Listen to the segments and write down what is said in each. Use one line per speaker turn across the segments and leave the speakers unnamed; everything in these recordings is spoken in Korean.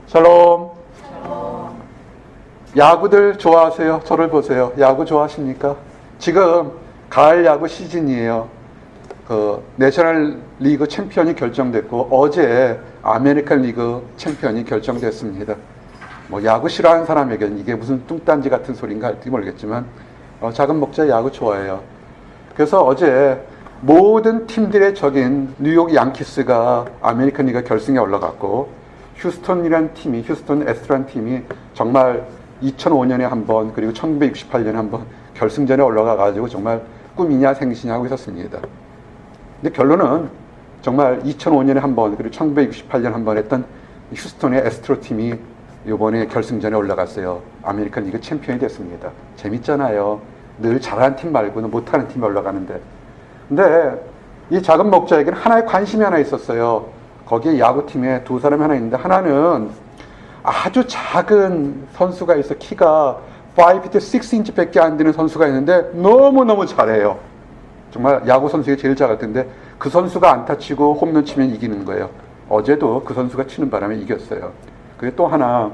샬롬. 야구들 좋아하세요? 저를 보세요. 야구 좋아하십니까? 지금 가을 야구 시즌이에요. 내셔널 리그 챔피언이 결정됐고 어제 아메리칸 리그 챔피언이 결정됐습니다. 뭐 야구 싫어하는 사람에게는 이게 무슨 뚱딴지 같은 소린가 할지 모르겠지만 작은 목자 야구 좋아해요. 그래서 어제 모든 팀들의 적인 뉴욕 양키스가 아메리칸 리그 결승에 올라갔고 휴스턴이란 팀이 휴스턴 애스트라는 팀이 정말 2005년에 한 번 그리고 1968년에 한 번 결승전에 올라가가지고 정말 꿈이냐 생시냐 하고 있었습니다. 근데 결론은 정말 2005년에 한 번 그리고 1968년에 한 번 했던 휴스턴의 애스트로 팀이 이번에 결승전에 올라갔어요. 아메리칸 리그 챔피언이 됐습니다. 재밌잖아요. 늘 잘하는 팀 말고는 못하는 팀이 올라가는데. 근데 이 작은 목자에게는 하나의 관심이 하나 있었어요. 거기에 야구팀에 두 사람이 하나 있는데 하나는 아주 작은 선수가 있어. 키가 5feet 6inch 밖에 안 되는 선수가 있는데 너무너무 잘해요. 정말 야구 선수가 제일 잘할 텐데 그 선수가 안타 치고 홈런 치면 이기는 거예요. 어제도 그 선수가 치는 바람에 이겼어요. 그리고 또 하나,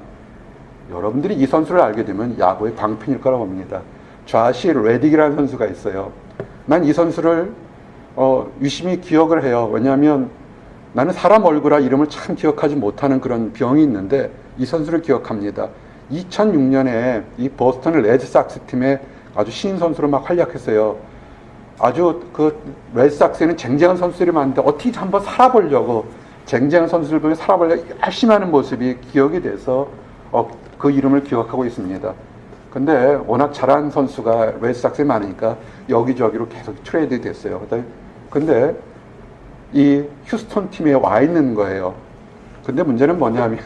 여러분들이 이 선수를 알게 되면 야구의 광팬일 거라고 봅니다. 좌시 레딕이라는 선수가 있어요. 난 이 선수를 유심히 기억을 해요. 왜냐하면 나는 사람 얼굴이나 이름을 참 기억하지 못하는 그런 병이 있는데 이 선수를 기억합니다. 2006년에 이 보스턴 레드삭스 팀에 아주 신인 선수로 막 활약했어요. 아주 그 레드삭스에는 쟁쟁한 선수들이 많은데 어떻게 한번 살아보려고 쟁쟁한 선수들 보면 살아보려고 열심히 하는 모습이 기억이 돼서 그 이름을 기억하고 있습니다. 근데 워낙 잘하는 선수가 레드삭스에 많으니까 여기저기로 계속 트레이드 됐어요. 근데 이 휴스턴 팀에 와 있는 거예요. 근데 문제는 뭐냐면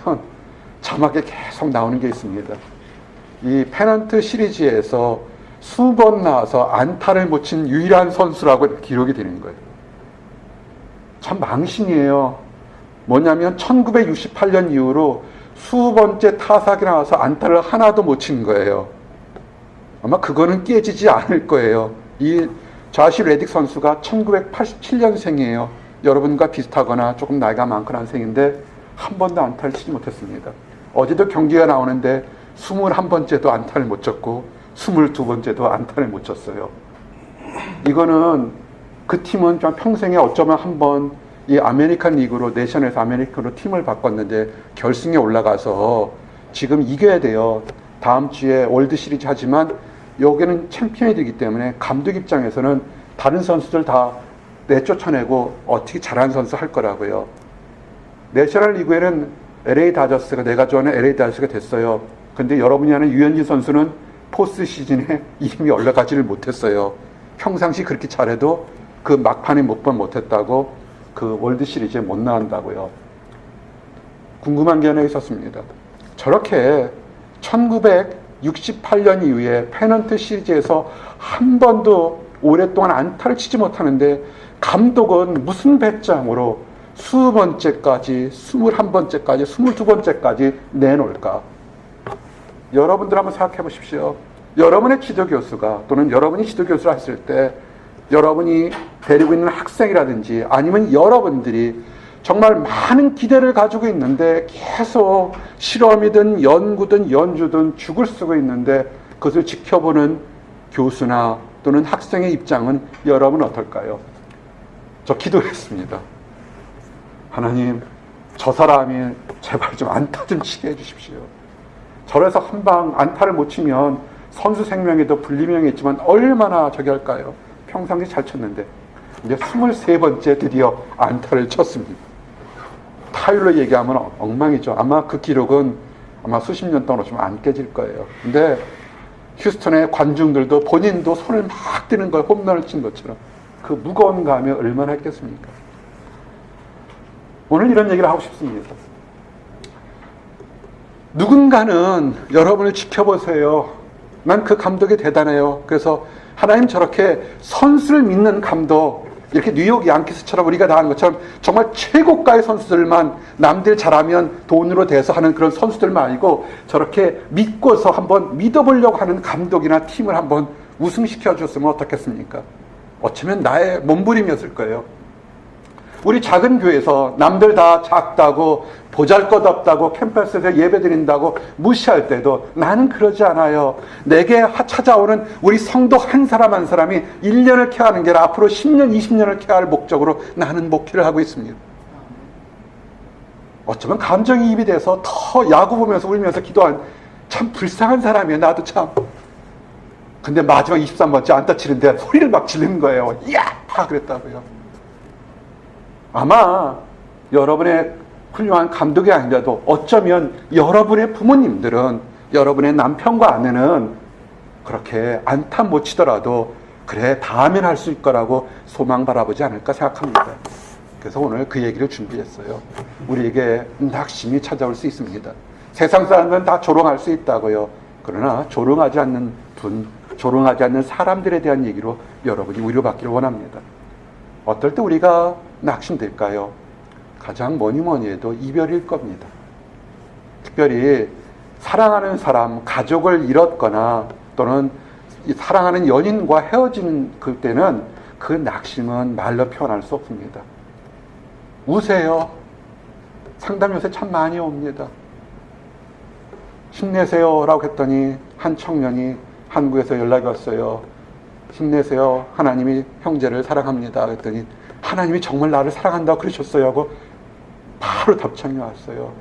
자막에 계속 나오는 게 있습니다. 이 페넌트 시리즈에서 수번 나와서 안타를 못 친 유일한 선수라고 기록이 되는 거예요. 참 망신이에요. 뭐냐면 1968년 이후로 수번째 타석에 나와서 안타를 하나도 못 친 거예요. 아마 그거는 깨지지 않을 거예요. 이 좌시 레딕 선수가 1987년생이에요. 여러분과 비슷하거나 조금 나이가 많거나 한 생인데 한 번도 안타를 치지 못했습니다. 어제도 경기가 나오는데 21번째도 안타를 못 쳤고 22번째도 안타를 못 쳤어요. 이거는 그 팀은 좀 평생에 어쩌면 한 번 이 아메리칸 리그로 내셔널에서 아메리칸으로 팀을 바꿨는데 결승에 올라가서 지금 이겨야 돼요. 다음 주에 월드 시리즈 하지만 여기는 챔피언이 되기 때문에 감독 입장에서는 다른 선수들 다 내쫓아내고 어떻게 잘하는 선수 할 거라고요. 내셔널 리그에는 LA 다저스가 내가 좋아하는 LA 다저스가 됐어요. 근데 여러분이 아는 유현진 선수는 포스트 시즌에 이름이 올라가지를 못했어요. 평상시 그렇게 잘해도 그 막판에 몇 번 못했다고 그 월드 시리즈에 못 나간다고요. 궁금한 게 하나 있었습니다. 저렇게 1968년 이후에 페넌트 시리즈에서 한 번도 오랫동안 안타를 치지 못하는데 감독은 무슨 배짱으로 20번째까지, 21번째까지, 22번째까지 내놓을까? 여러분들 한번 생각해 보십시오. 여러분의 지도교수가 또는 여러분이 지도교수를 했을 때 여러분이 데리고 있는 학생이라든지 아니면 여러분들이 정말 많은 기대를 가지고 있는데 계속 실험이든 연구든 연주든 죽을 쓰고 있는데 그것을 지켜보는 교수나 또는 학생의 입장은 여러분 어떨까요? 저 기도했습니다. 하나님, 저 사람이 제발 좀 안타 좀 치게 해주십시오. 저래서 한 방 안타를 못 치면 선수 생명에도 불리명이 있지만 얼마나 저기 할까요? 평상시 잘 쳤는데 이제 23번째 드디어 안타를 쳤습니다. 타율로 얘기하면 엉망이죠. 아마 그 기록은 아마 수십 년 동안 좀 안 깨질 거예요. 근데 휴스턴의 관중들도 본인도 손을 막 드는 거예요. 홈런을 친 것처럼. 그 무거운 감이 얼마나 했겠습니까? 오늘 이런 얘기를 하고 싶습니다. 누군가는 여러분을 지켜보세요. 난 그 감독이 대단해요. 그래서 하나님 저렇게 선수를 믿는 감독, 이렇게 뉴욕 양키스처럼 우리가 다 하는 것처럼 정말 최고가의 선수들만 남들 잘하면 돈으로 대서 하는 그런 선수들만 아니고 저렇게 믿고서 한번 믿어보려고 하는 감독이나 팀을 한번 우승시켜 줬으면 어떻겠습니까? 어쩌면 나의 몸부림이었을 거예요. 우리 작은 교회에서 남들 다 작다고 보잘것없다고 캠퍼스에서 예배드린다고 무시할 때도 나는 그러지 않아요. 내게 찾아오는 우리 성도 한 사람 한 사람이 1년을 케어하는 게 아니라 앞으로 10년, 20년을 케어할 목적으로 나는 목회를 하고 있습니다. 어쩌면 감정이입이 돼서 더 야구 보면서 울면서 기도한 참 불쌍한 사람이에요. 나도 참. 근데 마지막 23번째 안타 치는데 소리를 막 지르는 거예요. 이야! 그랬다고요. 아마 여러분의 훌륭한 감독이 아니라도 어쩌면 여러분의 부모님들은 여러분의 남편과 아내는 그렇게 안타 못 치더라도 그래 다음엔 할 수 있을 거라고 소망 바라보지 않을까 생각합니다. 그래서 오늘 그 얘기를 준비했어요. 우리에게 낙심이 찾아올 수 있습니다. 세상 사람들은 다 조롱할 수 있다고요. 그러나 조롱하지 않는 분, 조롱하지 않는 사람들에 대한 얘기로 여러분이 위로받기를 원합니다. 어떨 때 우리가 낙심될까요? 가장 뭐니 해도 이별일 겁니다. 특별히 사랑하는 사람, 가족을 잃었거나 또는 사랑하는 연인과 헤어지는 그때는 그 낙심은 말로 표현할 수 없습니다. 우세요. 상담 요새 참 많이 옵니다. 힘내세요 라고 했더니 한 청년이 한국에서 연락이 왔어요. 힘내세요. 하나님이 형제를 사랑합니다. 그랬더니 하나님이 정말 나를 사랑한다고 그러셨어요 하고 바로 답장이 왔어요.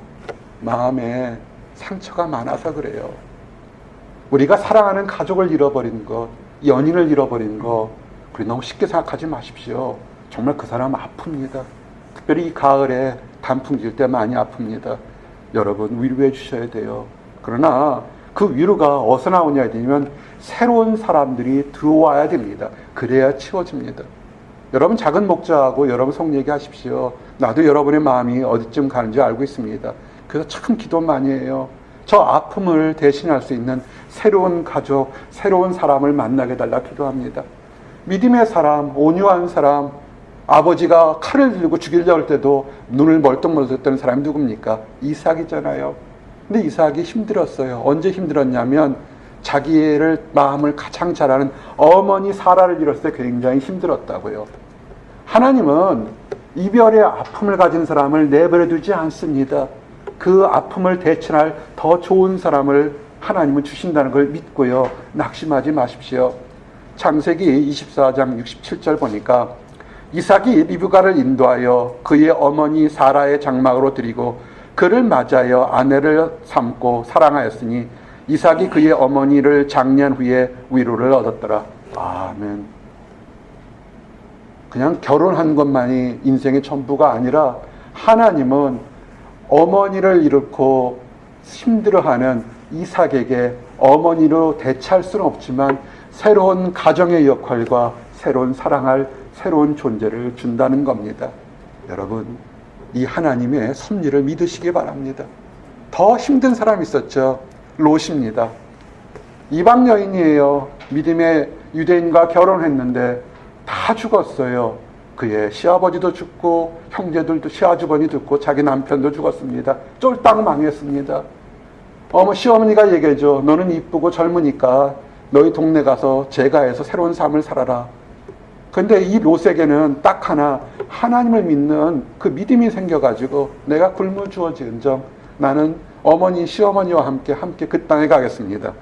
마음에 상처가 많아서 그래요. 우리가 사랑하는 가족을 잃어버린 것, 연인을 잃어버린 것, 우리 너무 쉽게 생각하지 마십시오. 정말 그 사람 아픕니다. 특별히 이 가을에 단풍 질 때 많이 아픕니다. 여러분 위로해 주셔야 돼요. 그러나 그 위로가 어디서 나오냐 되면 새로운 사람들이 들어와야 됩니다. 그래야 치워집니다. 여러분 작은 목자하고 여러분 속 얘기하십시오. 나도 여러분의 마음이 어디쯤 가는지 알고 있습니다. 그래서 참 기도 많이 해요. 저 아픔을 대신할 수 있는 새로운 가족, 새로운 사람을 만나게 달라 기도합니다. 믿음의 사람, 온유한 사람, 아버지가 칼을 들고 죽이려고 할 때도 눈을 멀뚱멀뚱했던 사람이 누굽니까? 이삭이잖아요. 근데 이삭이 힘들었어요. 언제 힘들었냐면 자기의 마음을 가장 잘 아는 어머니 사라를 잃었을 때 굉장히 힘들었다고요. 하나님은 이별의 아픔을 가진 사람을 내버려 두지 않습니다. 그 아픔을 대신할 더 좋은 사람을 하나님은 주신다는 걸 믿고요. 낙심하지 마십시오. 창세기 24장 67절 보니까 이삭이 리브가를 인도하여 그의 어머니 사라의 장막으로 드리고 그를 맞아여 아내를 삼고 사랑하였으니 이삭이 그의 어머니를 장년 후에 위로를 얻었더라. 아멘. 그냥 결혼한 것만이 인생의 전부가 아니라 하나님은 어머니를 잃고 힘들어하는 이삭에게 어머니로 대체할 수는 없지만 새로운 가정의 역할과 새로운 사랑할 새로운 존재를 준다는 겁니다. 여러분, 이 하나님의 섭리를 믿으시기 바랍니다. 더 힘든 사람이 있었죠. 롯입니다. 이방 여인이에요. 믿음의 유대인과 결혼했는데 다 죽었어요. 그의 시아버지도 죽고 형제들도 시아주버니 죽고 자기 남편도 죽었습니다. 쫄딱 망했습니다. 시어머니가 얘기해줘. 너는 이쁘고 젊으니까 너희 동네 가서 제가해서 새로운 삶을 살아라. 근데 이 롯에게는 딱 하나 하나님을 믿는 그 믿음이 생겨가지고 내가 굶어 주어지은정 나는 어머니 시어머니와 함께 그 땅에 가겠습니다.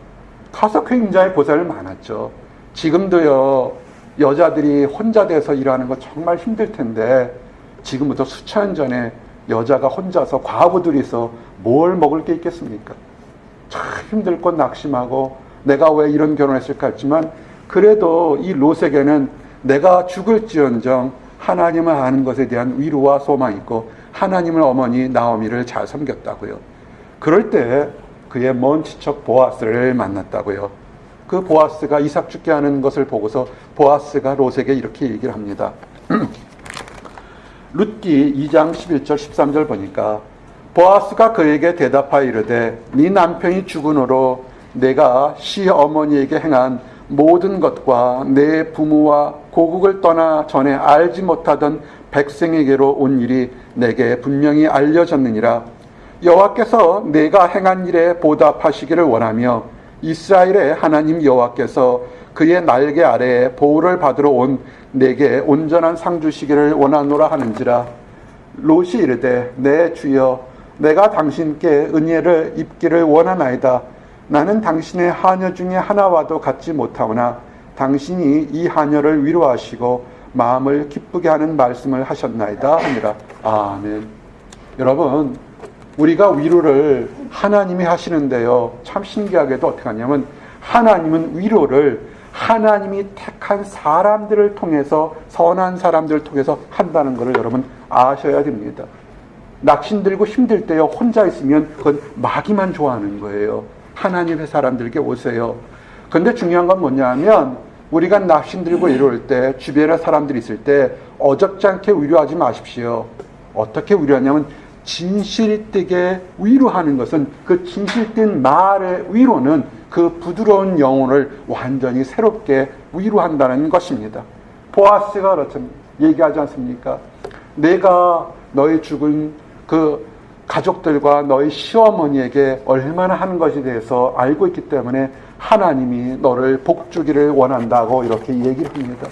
가서 굉장히 고생을 많았죠. 지금도요 여자들이 혼자 돼서 일하는 거 정말 힘들 텐데 지금부터 수천 년 전에 여자가 혼자서 과부들이서 뭘 먹을 게 있겠습니까? 참 힘들고 낙심하고 내가 왜 이런 결혼했을까 했지만 그래도 이 롯에게는 내가 죽을지언정 하나님을 아는 것에 대한 위로와 소망이 있고 하나님을 어머니 나오미를 잘 섬겼다고요. 그럴 때 그의 먼 친척 보아스를 만났다고요. 그 보아스가 이삭 죽게 하는 것을 보고서 보아스가 롯에게 이렇게 얘기를 합니다. 룻기 2장 11절 13절 보니까 보아스가 그에게 대답하여 이르되 네 남편이 죽은 후로 내가 시어머니에게 행한 모든 것과 내 부모와 고국을 떠나 전에 알지 못하던 백성에게로 온 일이 내게 분명히 알려졌느니라. 여호와께서 내가 행한 일에 보답하시기를 원하며 이스라엘의 하나님 여호와께서 그의 날개 아래에 보호를 받으러 온 내게 온전한 상 주시기를 원하노라 하는지라. 롯이 이르되 내 주여 내가 당신께 은혜를 입기를 원하나이다. 나는 당신의 하녀 중에 하나와도 같지 못하오나 당신이 이 하녀를 위로하시고 마음을 기쁘게 하는 말씀을 하셨나이다 하니라. 아멘. 여러분, 우리가 위로를 하나님이 하시는데요, 참 신기하게도 어떻게 하냐면 하나님은 위로를 하나님이 택한 사람들을 통해서, 선한 사람들을 통해서 한다는 것을 여러분 아셔야 됩니다. 낙심들고 힘들 때요, 혼자 있으면 그건 마귀만 좋아하는 거예요. 하나님의 사람들에게 오세요. 그런데 중요한 건 뭐냐면 우리가 낙심들고 이럴 때, 주변에 사람들이 있을 때 어줍지 않게 위로하지 마십시오. 어떻게 위로하냐면 진실되게 위로하는 것은, 그 진실된 말의 위로는 그 부드러운 영혼을 완전히 새롭게 위로한다는 것입니다. 보아스가 그렇죠. 얘기하지 않습니까? 내가 너희 죽은 그 가족들과 너희 시어머니에게 얼마나 하는 것에 대해서 알고 있기 때문에 하나님이 너를 복주기를 원한다고 이렇게 얘기를 합니다.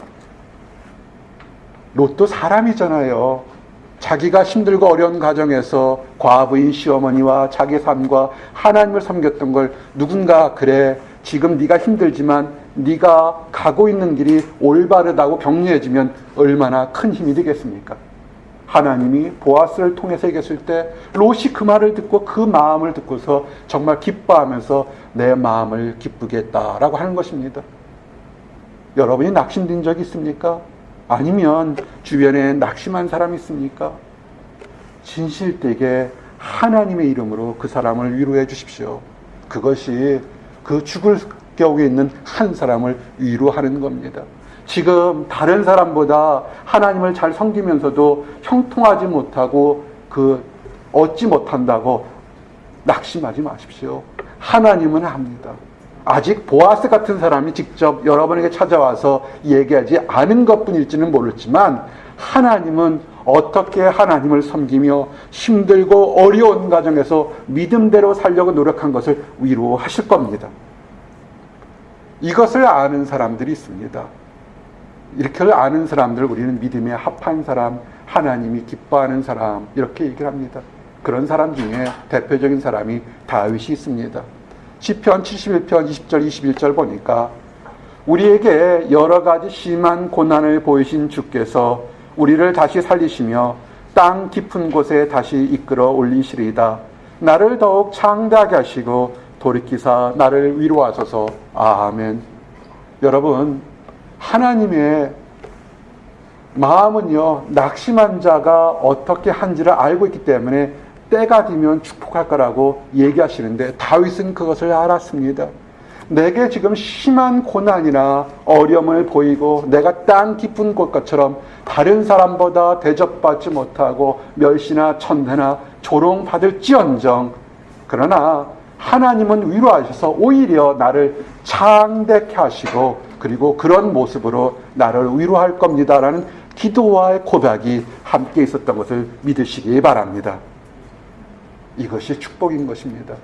롯도 사람이잖아요. 자기가 힘들고 어려운 가정에서 과부인 시어머니와 자기 삶과 하나님을 섬겼던 걸 누군가, 그래 지금 네가 힘들지만 네가 가고 있는 길이 올바르다고 격려해주면 얼마나 큰 힘이 되겠습니까? 하나님이 보아스를 통해서 얘기했을 때 롯이 그 말을 듣고 그 마음을 듣고서 정말 기뻐하면서 내 마음을 기쁘게 했다라고 하는 것입니다. 여러분이 낙심된 적이 있습니까? 아니면 주변에 낙심한 사람이 있습니까? 진실되게 하나님의 이름으로 그 사람을 위로해 주십시오. 그것이 그 죽을 겨우에 있는 한 사람을 위로하는 겁니다. 지금 다른 사람보다 하나님을 잘 섬기면서도 형통하지 못하고 얻지 못한다고 낙심하지 마십시오. 하나님은 합니다. 아직 보아스 같은 사람이 직접 여러분에게 찾아와서 얘기하지 않은 것뿐일지는 모르지만 하나님은 어떻게 하나님을 섬기며 힘들고 어려운 가정에서 믿음대로 살려고 노력한 것을 위로하실 겁니다. 이것을 아는 사람들이 있습니다. 이렇게 아는 사람들, 우리는 믿음에 합한 사람, 하나님이 기뻐하는 사람, 이렇게 얘기를 합니다. 그런 사람 중에 대표적인 사람이 다윗이 있습니다. 시편 71편 20절 21절 보니까 우리에게 여러 가지 심한 고난을 보이신 주께서 우리를 다시 살리시며 땅 깊은 곳에 다시 이끌어 올리시리이다. 나를 더욱 창대하게 하시고 돌이키사 나를 위로하소서. 아멘. 여러분, 하나님의 마음은요, 낙심한 자가 어떻게 한지를 알고 있기 때문에 때가 되면 축복할 거라고 얘기하시는데 다윗은 그것을 알았습니다. 내게 지금 심한 고난이나 어려움을 보이고 내가 땅 깊은 곳처럼 다른 사람보다 대접받지 못하고 멸시나 천대나 조롱받을지언정, 그러나 하나님은 위로하셔서 오히려 나를 창대케 하시고 그리고 그런 모습으로 나를 위로할 겁니다라는 기도와의 고백이 함께 있었던 것을 믿으시기 바랍니다. 이것이 축복인 것입니다.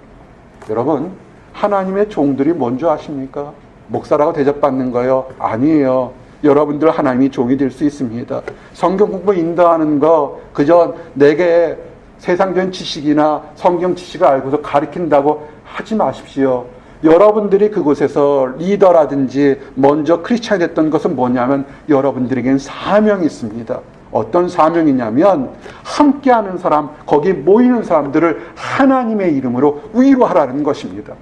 여러분, 하나님의 종들이 뭔지 아십니까? 목사라고 대접받는 거요? 아니에요. 여러분들 하나님이 종이 될 수 있습니다. 성경 공부 인도하는 거 그저 내게 세상적인 지식이나 성경 지식을 알고서 가르친다고 하지 마십시오. 여러분들이 그곳에서 리더라든지 먼저 크리스찬이 됐던 것은 뭐냐면 여러분들에겐 사명이 있습니다. 어떤 사명이냐면 함께하는 사람, 거기 모이는 사람들을 하나님의 이름으로 위로하라는 것입니다.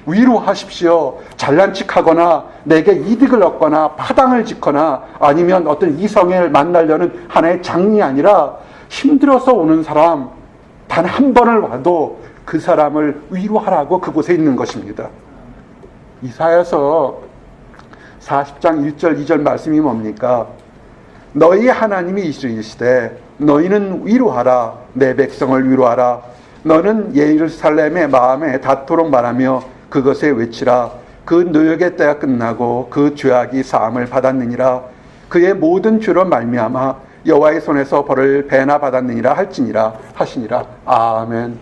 위로하십시오. 잘난 척하거나 내게 이득을 얻거나 파당을 짓거나 아니면 어떤 이성을 만나려는 하나의 장이 아니라 힘들어서 오는 사람 단 한 번을 와도 그 사람을 위로하라고 그곳에 있는 것입니다. 이사야서 40장 1절 2절 말씀이 뭡니까? 너희 하나님이 이르시되 너희는 위로하라. 내 백성을 위로하라. 너는 예루살렘의 마음에 닿도록 말하며 그것에 외치라. 그 노역의 때가 끝나고 그 죄악이 사함을 받았느니라. 그의 모든 죄로 말미암아 여호와의 손에서 벌을 배나 받았느니라 할지니라 하시니라. 아멘.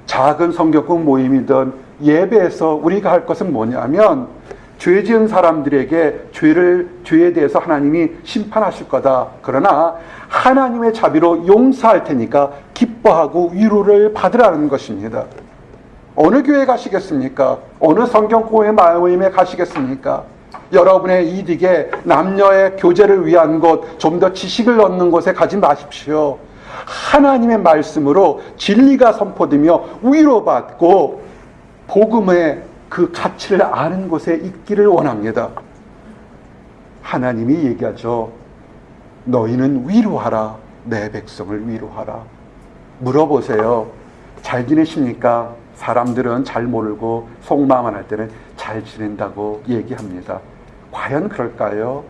작은 성경국 모임이든 예배에서 우리가 할 것은 뭐냐면 죄 지은 사람들에게 죄에 대해서 하나님이 심판하실 거다. 그러나 하나님의 자비로 용서할 테니까 기뻐하고 위로를 받으라는 것입니다. 어느 교회 가시겠습니까? 어느 성경공회 모임에 가시겠습니까? 여러분의 이득에 남녀의 교제를 위한 곳, 좀 더 지식을 얻는 곳에 가지 마십시오. 하나님의 말씀으로 진리가 선포되며 위로받고 복음의 그 가치를 아는 곳에 있기를 원합니다. 하나님이 얘기하죠. 너희는 위로하라. 내 백성을 위로하라. 물어보세요. 잘 지내십니까? 사람들은 잘 모르고 속마음 안 할 때는 잘 지낸다고 얘기합니다. 과연 그럴까요?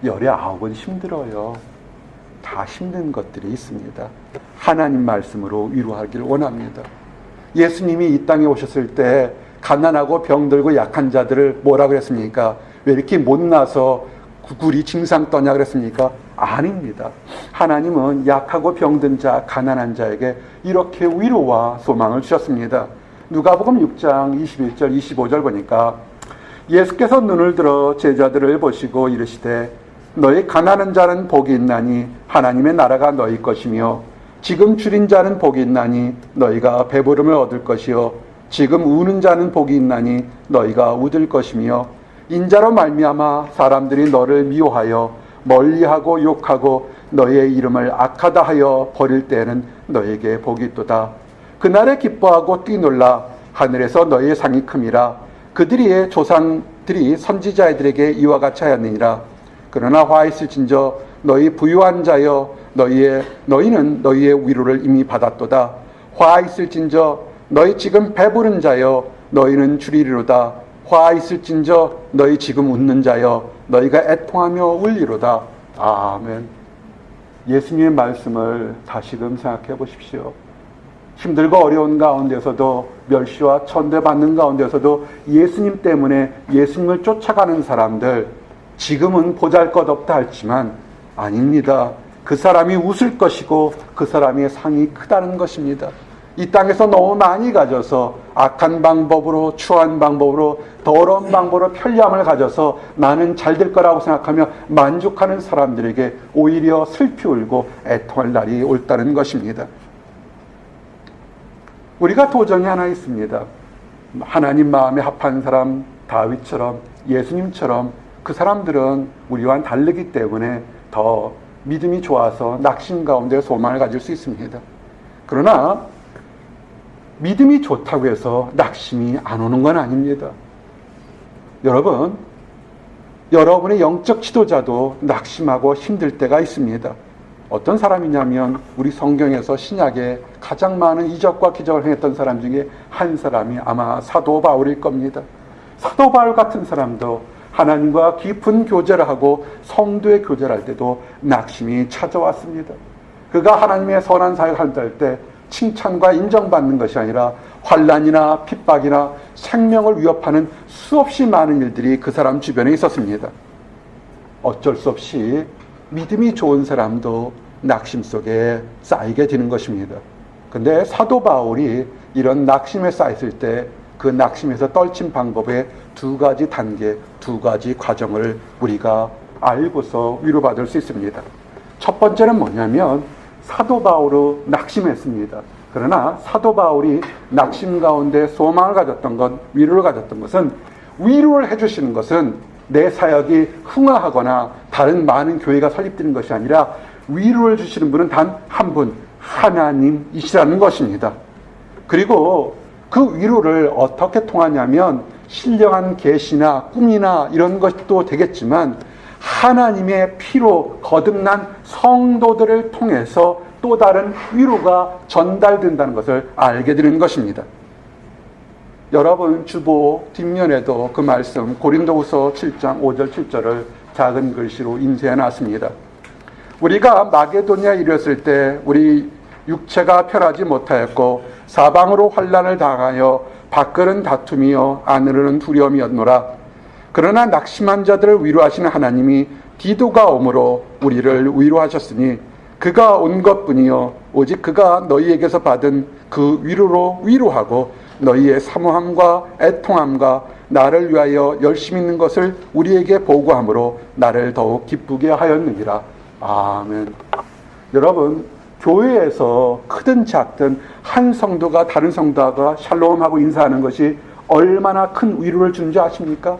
열의 9은 힘들어요. 다 힘든 것들이 있습니다. 하나님 말씀으로 위로하기를 원합니다. 예수님이 이 땅에 오셨을 때 가난하고 병들고 약한 자들을 뭐라 그랬습니까? 왜 이렇게 못나서 구구리 징상 떠냐 그랬습니까? 아닙니다. 하나님은 약하고 병든 자, 가난한 자에게 이렇게 위로와 소망을 주셨습니다. 누가복음 6장 21절 25절 보니까 예수께서 눈을 들어 제자들을 보시고 이르시되 너희 가난한 자는 복이 있나니 하나님의 나라가 너희 것이며 지금 줄인 자는 복이 있나니 너희가 배부름을 얻을 것이요 지금 우는 자는 복이 있나니 너희가 웃을 것이며 인자로 말미암아 사람들이 너를 미워하여 멀리하고 욕하고 너희의 이름을 악하다 하여 버릴 때에는 너희에게 복이 있도다. 그날에 기뻐하고 뛰놀라 하늘에서 너희의 상이 큼이라. 그들의 조상들이 선지자들에게 이와 같이 하였느니라. 그러나 화 있을진저 너희 부유한 자여 너희는 너희의 위로를 이미 받았도다. 화 있을진저 너희 지금 배부른 자여 너희는 주리리로다. 화 있을진저 너희 지금 웃는 자여 너희가 애통하며 울리로다. 아멘. 예수님의 말씀을 다시금 생각해 보십시오. 힘들고 어려운 가운데서도 멸시와 천대받는 가운데서도 예수님 때문에 예수님을 쫓아가는 사람들, 지금은 보잘것없다 했지만 아닙니다. 그 사람이 웃을 것이고 그 사람의 상이 크다는 것입니다. 이 땅에서 너무 많이 가져서 악한 방법으로, 추한 방법으로, 더러운 방법으로 편리함을 가져서 나는 잘 될 거라고 생각하며 만족하는 사람들에게 오히려 슬피 울고 애통할 날이 옳다는 것입니다. 우리가 도전이 하나 있습니다. 하나님 마음에 합한 사람, 다윗처럼, 예수님처럼 그 사람들은 우리와는 다르기 때문에 더 믿음이 좋아서 낙심 가운데 소망을 가질 수 있습니다. 그러나 믿음이 좋다고 해서 낙심이 안 오는 건 아닙니다. 여러분의 영적 지도자도 낙심하고 힘들 때가 있습니다. 어떤 사람이냐면 우리 성경에서 신약에 가장 많은 이적과 기적을 행했던 사람 중에 한 사람이 아마 사도 바울일 겁니다. 사도 바울 같은 사람도 하나님과 깊은 교제를 하고 성도의 교제를 할 때도 낙심이 찾아왔습니다. 그가 하나님의 선한 사역을 할 때 칭찬과 인정받는 것이 아니라 환난이나 핍박이나 생명을 위협하는 수없이 많은 일들이 그 사람 주변에 있었습니다. 어쩔 수 없이 믿음이 좋은 사람도 낙심 속에 쌓이게 되는 것입니다. 근데 사도 바울이 이런 낙심에 쌓였을 때 그 낙심에서 떨친 방법의 2가지 단계, 2가지 과정을 우리가 알고서 위로받을 수 있습니다. 첫 번째는 뭐냐면 사도 바울은 낙심했습니다. 그러나 사도 바울이 낙심 가운데 소망을 가졌던 것, 위로를 가졌던 것은, 위로를 해주시는 것은 내 사역이 흥화하거나 다른 많은 교회가 설립되는 것이 아니라 위로를 주시는 분은 단 한 분, 하나님이시라는 것입니다. 그리고 그 위로를 어떻게 통하냐면 신령한 계시나 꿈이나 이런 것도 되겠지만 하나님의 피로 거듭난 성도들을 통해서 또 다른 위로가 전달된다는 것을 알게 되는 것입니다. 여러분 주보 뒷면에도 그 말씀 고린도후서 7장 5절 7절을 작은 글씨로 인쇄해 놨습니다. 우리가 마게도니아에 이르렀을 때 우리 육체가 편하지 못하였고 사방으로 환난을 당하여 밖은 다툼이요 안으로는 두려움이었노라. 그러나 낙심한 자들을 위로하시는 하나님이 디도가 오므로 우리를 위로하셨으니 그가 온 것뿐이요 오직 그가 너희에게서 받은 그 위로로 위로하고 너희의 사모함과 애통함과 나를 위하여 열심히 있는 것을 우리에게 보고함으로 나를 더욱 기쁘게 하였느니라. 아멘. 여러분, 교회에서 크든 작든 한 성도가 다른 성도가 샬롬하고 인사하는 것이 얼마나 큰 위로를 주는지 아십니까?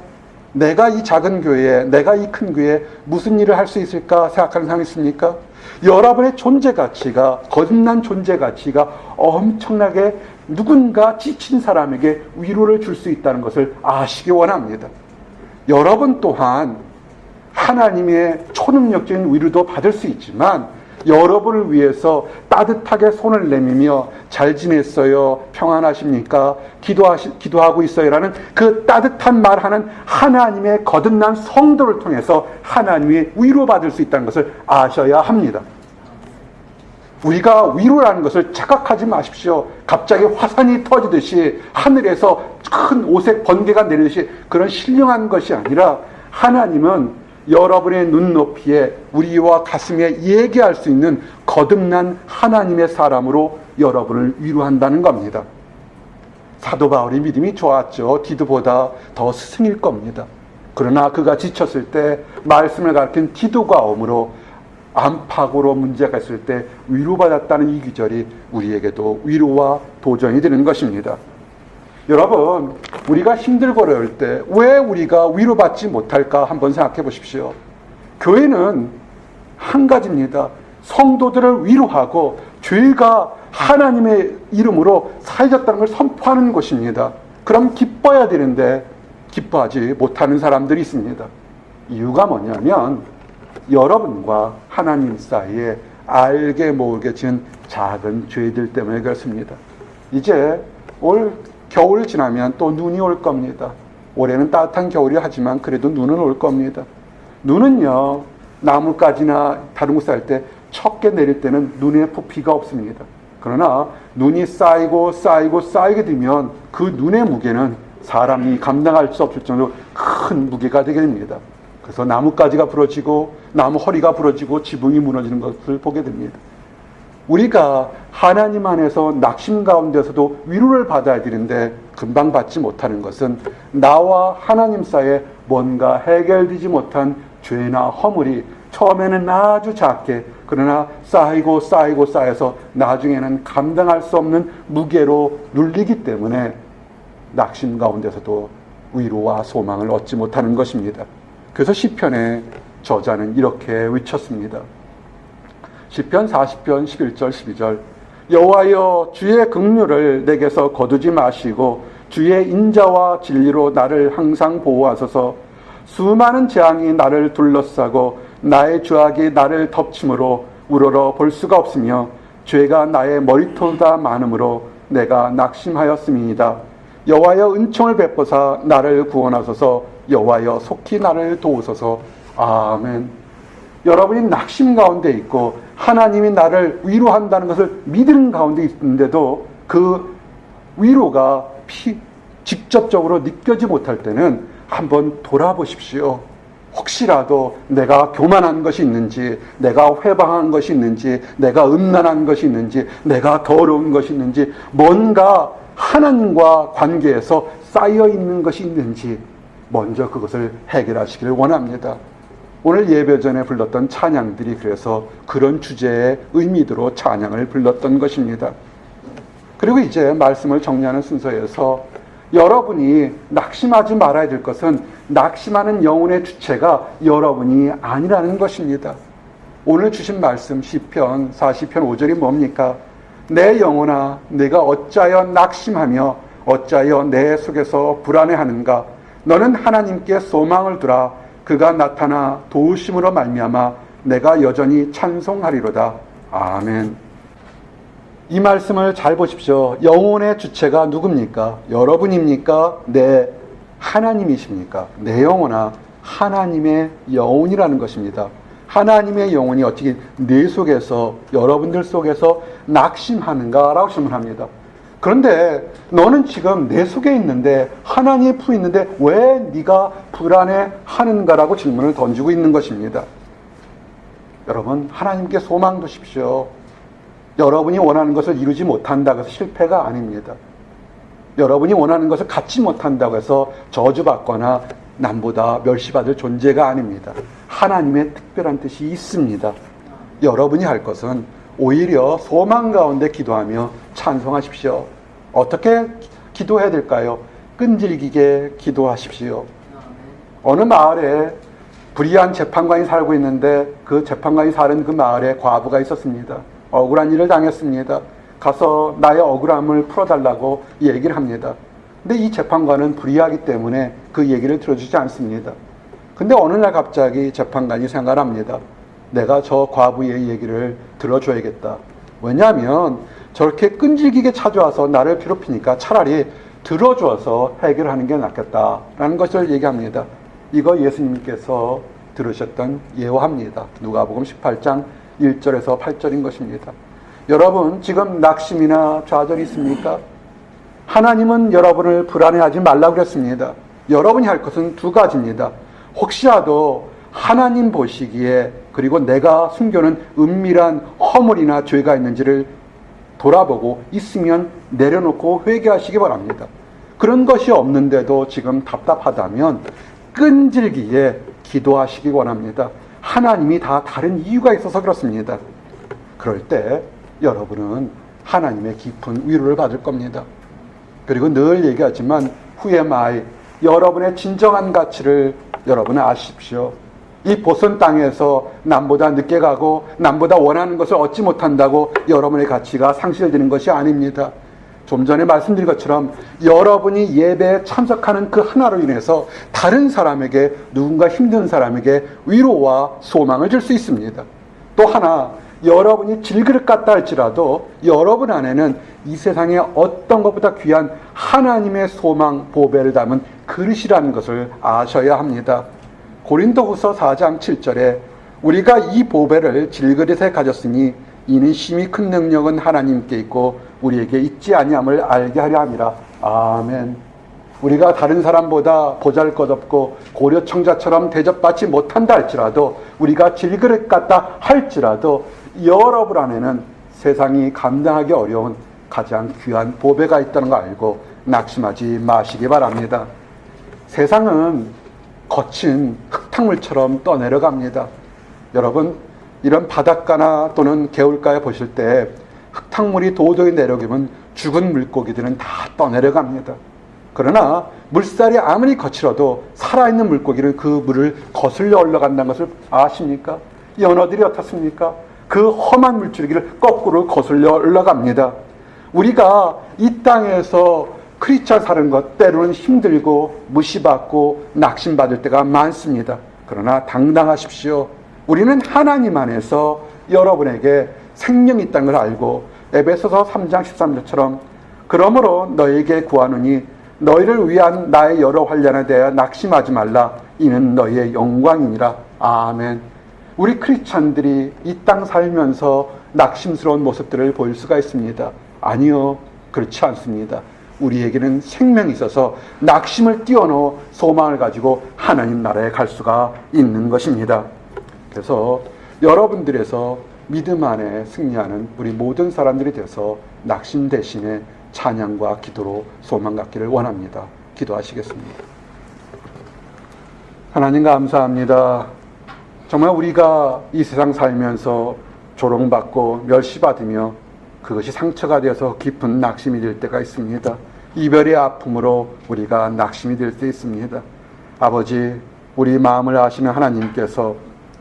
내가 이 작은 교회에, 내가 이 큰 교회에 무슨 일을 할 수 있을까 생각하는 사람이 있습니까? 여러분의 존재 가치가, 거듭난 존재 가치가 엄청나게 누군가 지친 사람에게 위로를 줄 수 있다는 것을 아시기 원합니다. 여러분 또한 하나님의 초능력적인 위로도 받을 수 있지만 여러분을 위해서 따뜻하게 손을 내밀며 잘 지냈어요? 평안하십니까? 기도하고 있어요? 라는 그 따뜻한 말하는 하나님의 거듭난 성도를 통해서 하나님의 위로받을 수 있다는 것을 아셔야 합니다. 우리가 위로라는 것을 착각하지 마십시오. 갑자기 화산이 터지듯이 하늘에서 큰 오색 번개가 내리듯이 그런 신령한 것이 아니라 하나님은 여러분의 눈높이에 우리와 가슴에 얘기할 수 있는 거듭난 하나님의 사람으로 여러분을 위로한다는 겁니다. 사도 바울의 믿음이 좋았죠. 디도보다 더 스승일 겁니다. 그러나 그가 지쳤을 때 말씀을 가르친 디도가 오므로 안팎으로 문제가 있을 때 위로받았다는 이 귀절이 우리에게도 위로와 도전이 되는 것입니다. 여러분, 우리가 힘들고 어려울 때 왜 우리가 위로받지 못할까 한번 생각해 보십시오. 교회는 한 가지입니다. 성도들을 위로하고 죄가 하나님의 이름으로 사해졌다는 걸 선포하는 것입니다. 그럼 기뻐야 되는데 기뻐하지 못하는 사람들이 있습니다. 이유가 뭐냐면 여러분과 하나님 사이에 알게 모르게 지은 작은 죄들 때문에 그렇습니다. 이제 올 겨울 지나면 또 눈이 올 겁니다. 올해는 따뜻한 겨울이 하지만 그래도 눈은 올 겁니다. 눈은요, 나뭇가지나 다른 곳에 살 때 척게 내릴 때는 눈에 부피가 없습니다. 그러나 눈이 쌓이게 되면 그 눈의 무게는 사람이 감당할 수 없을 정도로 큰 무게가 되게 됩니다. 그래서 나뭇가지가 부러지고 나무 허리가 부러지고 지붕이 무너지는 것을 보게 됩니다. 우리가 하나님 안에서 낙심 가운데서도 위로를 받아야 되는데 금방 받지 못하는 것은 나와 하나님 사이에 뭔가 해결되지 못한 죄나 허물이 처음에는 아주 작게 그러나 쌓여서 나중에는 감당할 수 없는 무게로 눌리기 때문에 낙심 가운데서도 위로와 소망을 얻지 못하는 것입니다. 그래서 시편의 저자는 이렇게 외쳤습니다. 시편 40편 11절 12절 여호와여 주의 긍휼을 내게서 거두지 마시고 주의 인자와 진리로 나를 항상 보호하소서. 수많은 재앙이 나를 둘러싸고 나의 죄악이 나를 덮침으로 우러러 볼 수가 없으며 죄가 나의 머리털보다 많으므로 내가 낙심하였음이니이다. 여호와여 은총을 베푸사 나를 구원하소서. 여호와여 속히 나를 도우소서. 아멘. 여러분이 낙심 가운데 있고 하나님이 나를 위로한다는 것을 믿는 가운데 있는데도 그 위로가 직접적으로 느껴지지 못할 때는 한번 돌아보십시오. 혹시라도 내가 교만한 것이 있는지, 내가 회방한 것이 있는지, 내가 음란한 것이 있는지, 내가 더러운 것이 있는지, 뭔가 하나님과 관계에서 쌓여 있는 것이 있는지 먼저 그것을 해결하시기를 원합니다. 오늘 예배 전에 불렀던 찬양들이 그래서 그런 주제의 의미대로 찬양을 불렀던 것입니다. 그리고 이제 말씀을 정리하는 순서에서 여러분이 낙심하지 말아야 될 것은 낙심하는 영혼의 주체가 여러분이 아니라는 것입니다. 오늘 주신 말씀 시편 40편 5절이 뭡니까? 내 영혼아 내가 어찌하여 낙심하며 어찌하여 내 속에서 불안해하는가? 너는 하나님께 소망을 두라. 그가 나타나 도우심으로 말미암아 내가 여전히 찬송하리로다. 아멘. 이 말씀을 잘 보십시오. 영혼의 주체가 누굽니까? 여러분입니까? 네, 하나님이십니까? 내 영혼아 하나님의 영혼이라는 것입니다. 하나님의 영혼이 어떻게 내 속에서 여러분들 속에서 낙심하는가라고 질문합니다. 그런데 너는 지금 내 속에 있는데 하나님의 품에 있는데 왜 네가 불안해하는가라고 질문을 던지고 있는 것입니다. 여러분 하나님께 소망 두십시오. 여러분이 원하는 것을 이루지 못한다고 해서 실패가 아닙니다. 여러분이 원하는 것을 갖지 못한다고 해서 저주받거나 남보다 멸시받을 존재가 아닙니다. 하나님의 특별한 뜻이 있습니다. 여러분이 할 것은 오히려 소망 가운데 기도하며 찬송하십시오. 어떻게 기도해야 될까요? 끈질기게 기도하십시오. 어느 마을에 불의한 재판관이 살고 있는데 그 재판관이 사는 그 마을에 과부가 있었습니다. 억울한 일을 당했습니다. 가서 나의 억울함을 풀어달라고 얘기를 합니다. 근데 이 재판관은 불의하기 때문에 그 얘기를 들어주지 않습니다. 근데 어느 날 갑자기 재판관이 생각합니다. 내가 저 과부의 얘기를 들어줘야겠다. 왜냐하면 저렇게 끈질기게 찾아와서 나를 괴롭히니까 차라리 들어줘서 해결하는 게 낫겠다라는 것을 얘기합니다. 이거 예수님께서 들으셨던 예화입니다. 누가복음 18장 1절에서 8절인 것입니다. 여러분, 지금 낙심이나 좌절이 있습니까? 하나님은 여러분을 불안해하지 말라고 그랬습니다. 여러분이 할 것은 두 가지입니다. 혹시라도 하나님 보시기에 그리고 내가 숨겨놓은 은밀한 허물이나 죄가 있는지를 돌아보고 있으면 내려놓고 회개하시기 바랍니다. 그런 것이 없는데도 지금 답답하다면 끈질기게 기도하시기 원합니다. 하나님이 다 다른 이유가 있어서 그렇습니다. 그럴 때 여러분은 하나님의 깊은 위로를 받을 겁니다. 그리고 늘 얘기하지만 후에마이 여러분의 진정한 가치를 여러분은 아십시오. 이 보선 땅에서 남보다 늦게 가고 남보다 원하는 것을 얻지 못한다고 여러분의 가치가 상실되는 것이 아닙니다. 좀 전에 말씀드린 것처럼 여러분이 예배에 참석하는 그 하나로 인해서 다른 사람에게, 누군가 힘든 사람에게 위로와 소망을 줄 수 있습니다. 또 하나, 여러분이 질그릇 같다 할지라도 여러분 안에는 이 세상에 어떤 것보다 귀한 하나님의 소망, 보배를 담은 그릇이라는 것을 아셔야 합니다. 고린도후서 4장 7절에 우리가 이 보배를 질그릇에 가졌으니 이는 심히 큰 능력은 하나님께 있고 우리에게 있지 아니함을 알게 하려 함이라. 아멘. 우리가 다른 사람보다 보잘것없고 고려청자처럼 대접받지 못한다 할지라도, 우리가 질그릇 같다 할지라도 여러분 안에는 세상이 감당하기 어려운 가장 귀한 보배가 있다는 거 알고 낙심하지 마시기 바랍니다. 세상은 거친 흙탕물처럼 떠내려갑니다. 여러분, 이런 바닷가나 또는 개울가에 보실 때 흙탕물이 도도히 내려오면 죽은 물고기들은 다 떠내려갑니다. 그러나 물살이 아무리 거칠어도 살아있는 물고기는 그 물을 거슬려 올라간다는 것을 아십니까? 연어들이 어떻습니까? 그 험한 물줄기를 거꾸로 거슬려 올라갑니다. 우리가 이 땅에서 크리스찬 사는 것 때로는 힘들고 무시받고 낙심받을 때가 많습니다. 그러나 당당하십시오. 우리는 하나님 안에서 여러분에게 생명이 있다는 걸 알고 에베소서 3장 13절처럼 그러므로 너에게 구하노니 너희를 위한 나의 여러 환난에 대하여 낙심하지 말라. 이는 너희의 영광이니라. 아멘. 우리 크리스찬들이 이 땅 살면서 낙심스러운 모습들을 보일 수가 있습니다. 아니요, 그렇지 않습니다. 우리에게는 생명이 있어서 낙심을 뛰어넘어 소망을 가지고 하나님 나라에 갈 수가 있는 것입니다. 그래서 여러분들에서 믿음 안에 승리하는 우리 모든 사람들이 돼서 낙심 대신에 찬양과 기도로 소망 갖기를 원합니다. 기도하시겠습니다. 하나님 감사합니다. 정말 우리가 이 세상 살면서 조롱받고 멸시받으며 그것이 상처가 되어서 깊은 낙심이 될 때가 있습니다. 이별의 아픔으로 우리가 낙심이 될 때 있습니다. 아버지, 우리 마음을 아시는 하나님께서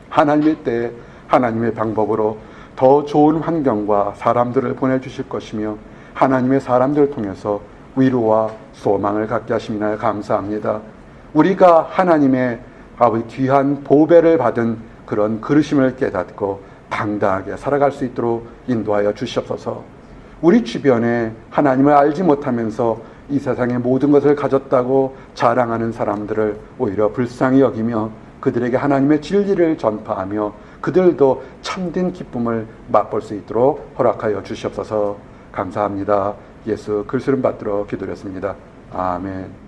하나님의 때에 하나님의 방법으로 더 좋은 환경과 사람들을 보내주실 것이며 하나님의 사람들을 통해서 위로와 소망을 갖게 하심이나 감사합니다. 우리가 하나님의 아버지 귀한 보배를 받은 그런 그르심을 깨닫고 당당하게 살아갈 수 있도록 인도하여 주시옵소서. 우리 주변에 하나님을 알지 못하면서 이 세상의 모든 것을 가졌다고 자랑하는 사람들을 오히려 불쌍히 여기며 그들에게 하나님의 진리를 전파하며 그들도 참된 기쁨을 맛볼 수 있도록 허락하여 주시옵소서. 감사합니다. 예수 그리스도를 받들어 기도했습니다. 아멘.